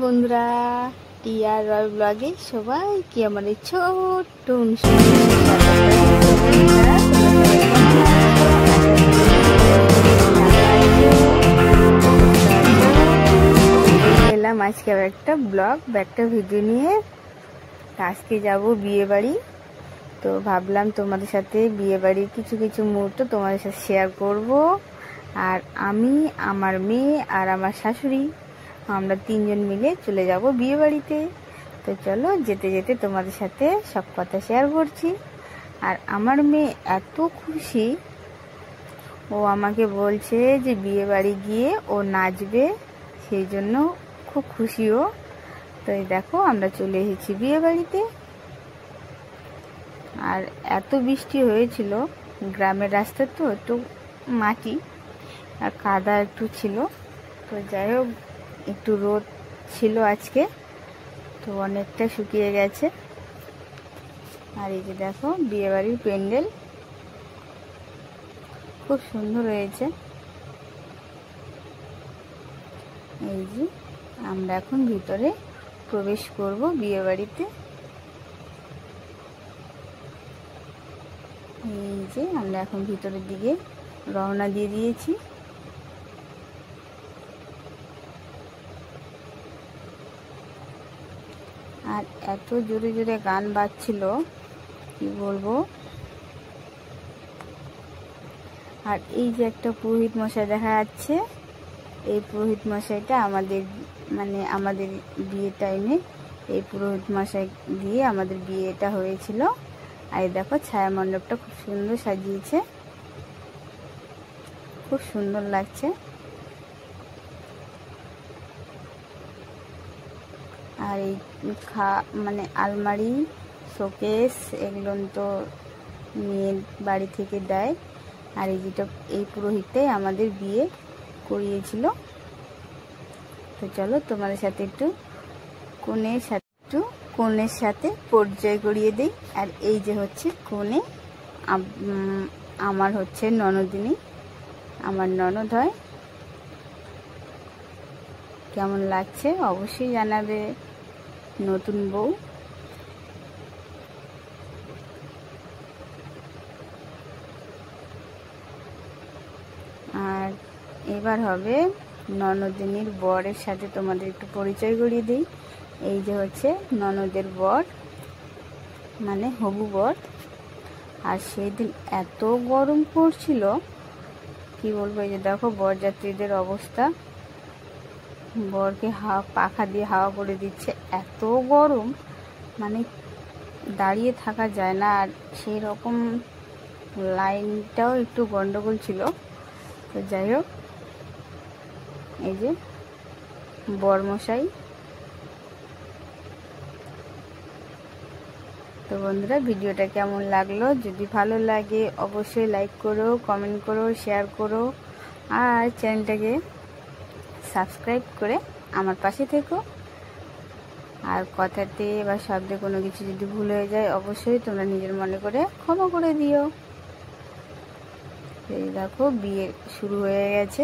বন্ধুরা, টিআর রয় ব্লগে সবাইকে আমার এই ছোট্ট এলাম আজকে একটা ব্লগ একটা ভিডিও নিয়ে। আজকে যাব বিয়ে বাড়ি, তো ভাবলাম তোমাদের সাথে বিয়ে বাড়ির কিছু কিছু মুহূর্ত তোমাদের সাথে শেয়ার করব। আর আমি, আমার মেয়ে আর আমার শাশুড়ি, আমরা তিনজন মিলে চলে যাব বিয়ে বাড়িতে। তো চলো যেতে যেতে তোমাদের সাথে সব কথা শেয়ার করছি। আর আমার মেয়ে এত খুশি, ও আমাকে বলছে যে বিয়ে বাড়ি গিয়ে ও নাচবে, সেই জন্য খুব খুশি ও। তো এই দেখো আমরা চলে এসেছি বিয়ে বাড়িতে। আর এত বৃষ্টি হয়েছিল, গ্রামের রাস্তা তো একটু মাটি আর কাদা একটু ছিল, তো যাই হোক একটু রোদ ছিল আজকে, তো অনেকটা শুকিয়ে গেছে। আর এই যে দেখো বিয়ে বাড়ির প্যান্ডেল খুব সুন্দর হয়েছে। এই যে আমরা এখন ভিতরে প্রবেশ করব বিয়ে বাড়িতে। এই যে আমরা এখন ভিতরের দিকে রওনা দিয়ে দিয়েছি। আর এত জোরে জোরে গান বাজছিল কি বলবো। আর এই যে একটা পুরোহিত মশাই দেখা যাচ্ছে, এই পুরোহিত মশাইটা আমাদের বিয়ের টাইমে এই পুরোহিত মশাই দিয়ে আমাদের বিয়েটা হয়েছিল। আর দেখো ছায়া মণ্ডপটা খুব সুন্দর সাজিয়েছে, খুব সুন্দর লাগছে। আর এই আলমারি, শোকেস এগুলো তো মেয়ের বাড়ি থেকে দেয়। আর এই পুরোহিতটাই আমাদের বিয়ে করিয়েছিল। তো চলো তোমাদের সাথে একটু কনের সাথে পরিচয় করিয়ে দিই। আর এই যে হচ্ছে কনে, আমার হচ্ছে ননদিনী, আমার ননদ হয়। কেমন লাগছে অবশ্যই জানাবে নতুন বউ। আর এবার হবে ননদিনীর বরের সাথে তোমাদের একটু পরিচয় করিয়ে দিই। এই যে হচ্ছে ননদের বর, মানে হবু বর। আর সেই দিন এত গরম পড়ছিল কি বলবো। এই যে দেখো বরযাত্রীদের অবস্থা, বরকে পাখা দিয়ে হাওয়া করে দিচ্ছে, এত গরম মানে দাঁড়িয়ে থাকা যায় না। আর সেই রকম লাইনটাও একটু গন্ডগোল ছিল। তো যাই হোক এই যে বরমশাই। তো বন্ধুরা ভিডিওটা কেমন লাগলো, যদি ভালো লাগে অবশ্যই লাইক করো, কমেন্ট করো, শেয়ার করো। আর চ্যানেলটাকে সাবস্ক্রাইব করে আমার পাশে থেকো। আর কথাতে বা শব্দে কোনো কিছু যদি ভুল হয়ে যায় অবশ্যই তোমরা নিজের মনে করে ক্ষমা করে দিও। এই দেখো বিয়ে শুরু হয়ে গেছে,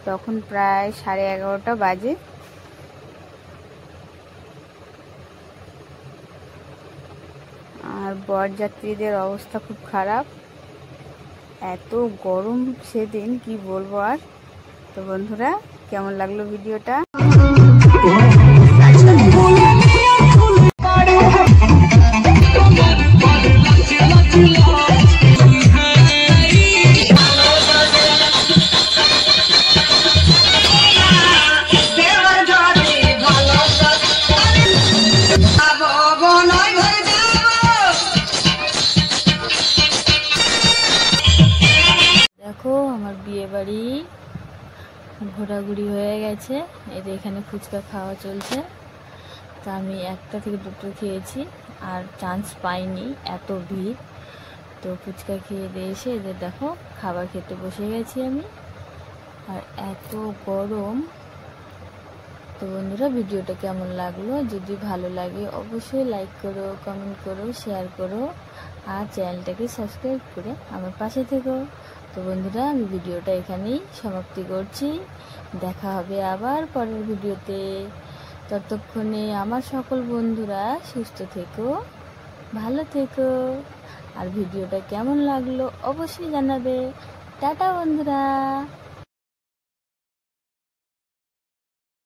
তখন প্রায় 11:30 বাজে। আর বরযাত্রীদের অবস্থা খুব খারাপ, এত গরম সেদিন কি বলবো আর। তো বন্ধুরা কেমন লাগলো ভিডিওটা। দেখো আমার বিয়ে বাড়ি ঘোরাঘুরি হয়ে গেছে। এই যে এখানে ফুচকা খাওয়া চলছে। তো আমি 1টা থেকে 2টো খেয়েছি, আর চান্স পাইনি, এত ভিড়। তো ফুচকা খেয়ে দিয়ে এসে এদের দেখো খাবার খেতে বসে গেছি আমি। আর এত গরম। তো বন্ধুরা ভিডিওটা কেমন লাগলো, যদি ভালো লাগে অবশ্যই লাইক করো, কমেন্ট করো, শেয়ার করো। আর চ্যানেলটাকে সাবস্ক্রাইব করে আমার পাশে থেকো। তো বন্ধুরা, আমি ভিডিওটা এখানেই সমাপ্তি করছি। দেখা হবে আবার পরের ভিডিওতে। ততক্ষণে আমার সকল বন্ধুরা সুস্থ থেকো, ভালো থেকো। আর ভিডিওটা কেমন লাগলো অবশ্যই জানাবে। টাটা বন্ধুরা।